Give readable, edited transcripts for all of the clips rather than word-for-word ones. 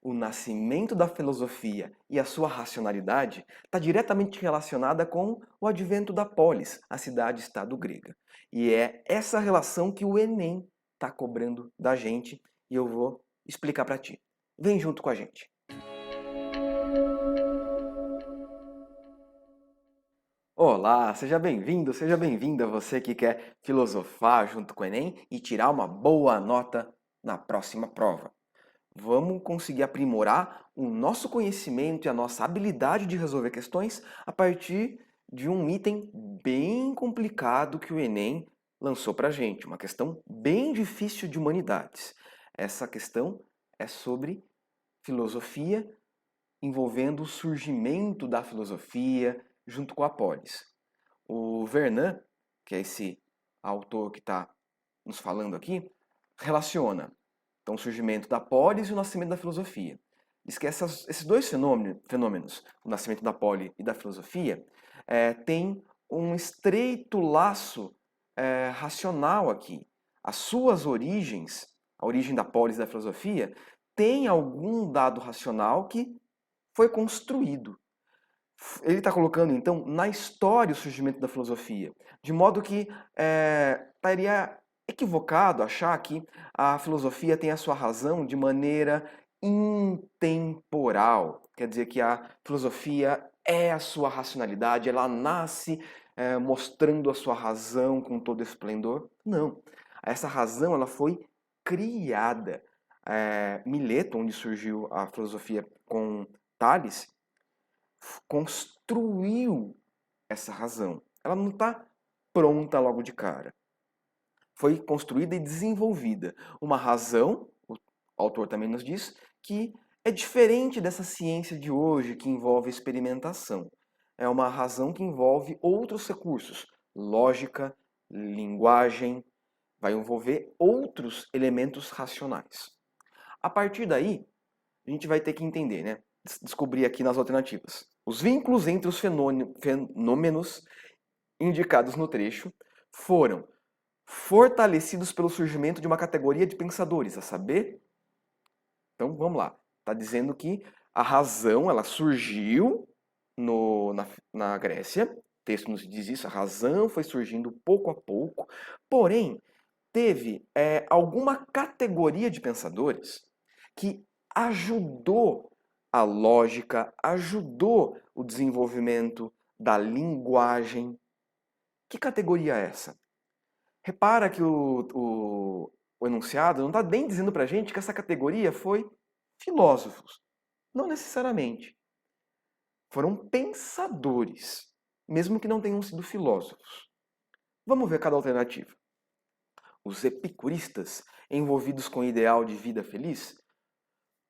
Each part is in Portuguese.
O nascimento da filosofia e a sua racionalidade está diretamente relacionada com o advento da polis, a cidade-estado grega. E é essa relação que o Enem está cobrando da gente e eu vou explicar para ti. Vem junto com a gente. Olá, seja bem-vindo, seja bem-vinda você que quer filosofar junto com o Enem e tirar uma boa nota na próxima prova. Vamos conseguir aprimorar o nosso conhecimento e a nossa habilidade de resolver questões a partir de um item bem complicado que o Enem lançou para a gente, uma questão bem difícil de humanidades. Essa questão é sobre filosofia, envolvendo o surgimento da filosofia junto com a polis. O Vernon, que é esse autor que está nos falando aqui, relaciona então, o surgimento da polis e o nascimento da filosofia. Diz que esses dois fenômenos, o nascimento da polis e da filosofia, têm um estreito laço racional aqui. As suas origens, a origem da polis e da filosofia, tem algum dado racional que foi construído. Ele está colocando, então, na história o surgimento da filosofia, de modo que estaria equivocado achar que a filosofia tem a sua razão de maneira intemporal. Quer dizer que a filosofia é a sua racionalidade, ela nasce mostrando a sua razão com todo esplendor. Não. Essa razão ela foi criada. Mileto, onde surgiu a filosofia com Tales, construiu essa razão. Ela não está pronta logo de cara. Foi construída e desenvolvida. Uma razão, o autor também nos diz, que é diferente dessa ciência de hoje que envolve experimentação. É uma razão que envolve outros recursos, lógica, linguagem, vai envolver outros elementos racionais. A partir daí, a gente vai ter que entender, né? Descobrir aqui nas alternativas. Os vínculos entre os fenômenos indicados no trecho foram fortalecidos pelo surgimento de uma categoria de pensadores, a saber? Então vamos lá. Está dizendo que a razão ela surgiu na Grécia. O texto nos diz isso, a razão foi surgindo pouco a pouco, porém teve alguma categoria de pensadores que ajudou a lógica, ajudou o desenvolvimento da linguagem. Que categoria é essa? Repara que o enunciado não está bem dizendo para a gente que essa categoria foi filósofos. Não necessariamente. Foram pensadores, mesmo que não tenham sido filósofos. Vamos ver cada alternativa. Os epicuristas, envolvidos com o ideal de vida feliz?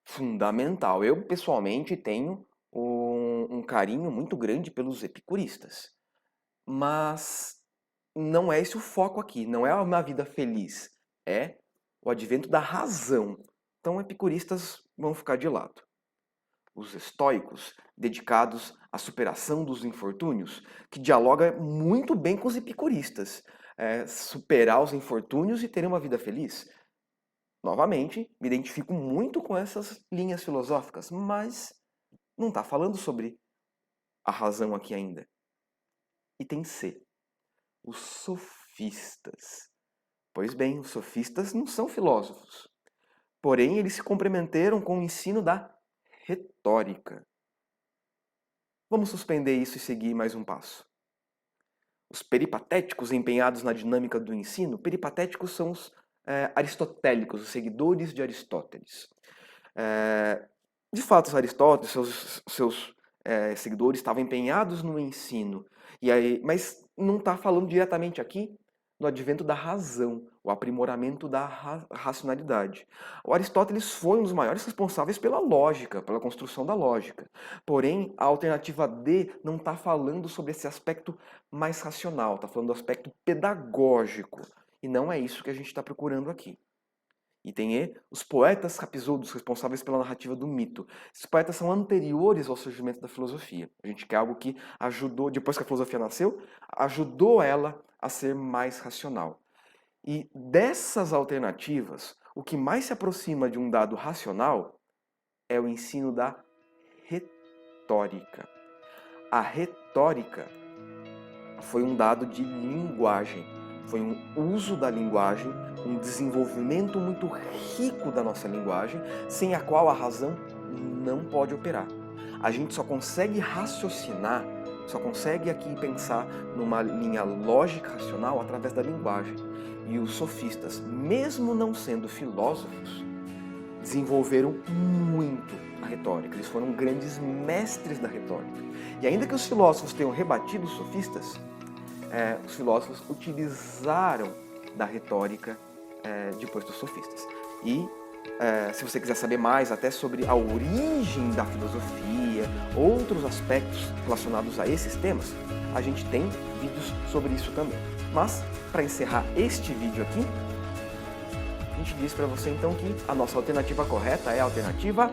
Fundamental. Eu, pessoalmente, tenho um carinho muito grande pelos epicuristas. Mas não é esse o foco aqui. Não é uma vida feliz. É o advento da razão. Então, epicuristas vão ficar de lado. Os estoicos, dedicados à superação dos infortúnios, que dialoga muito bem com os epicuristas. Superar os infortúnios e ter uma vida feliz. Novamente, me identifico muito com essas linhas filosóficas, mas não está falando sobre a razão aqui ainda. E tem C. Os sofistas. Pois bem, os sofistas não são filósofos. Porém, eles se comprometeram com o ensino da retórica. Vamos suspender isso e seguir mais um passo. Os peripatéticos empenhados na dinâmica do ensino, peripatéticos são os aristotélicos, os seguidores de Aristóteles. De fato, os Aristóteles, seus seguidores estavam empenhados no ensino, mas não está falando diretamente aqui do advento da razão, o aprimoramento da racionalidade. O Aristóteles foi um dos maiores responsáveis pela lógica, pela construção da lógica. Porém, a alternativa D não está falando sobre esse aspecto mais racional, está falando do aspecto pedagógico. E não é isso que a gente está procurando aqui. E tem E, os poetas rapsôdos responsáveis pela narrativa do mito. Esses poetas são anteriores ao surgimento da filosofia. A gente quer algo que ajudou, depois que a filosofia nasceu, ajudou ela a ser mais racional. E dessas alternativas, o que mais se aproxima de um dado racional é o ensino da retórica. A retórica foi um dado de linguagem, foi um uso da linguagem, um desenvolvimento muito rico da nossa linguagem, sem a qual a razão não pode operar. A gente só consegue raciocinar, só consegue aqui pensar numa linha lógica racional através da linguagem. E os sofistas, mesmo não sendo filósofos, desenvolveram muito a retórica. Eles foram grandes mestres da retórica. E ainda que os filósofos tenham rebatido os sofistas, os filósofos utilizaram da retórica depois dos sofistas. E se você quiser saber mais até sobre a origem da filosofia, outros aspectos relacionados a esses temas, a gente tem vídeos sobre isso também. Mas, para encerrar este vídeo aqui, a gente diz para você então que a nossa alternativa correta é a alternativa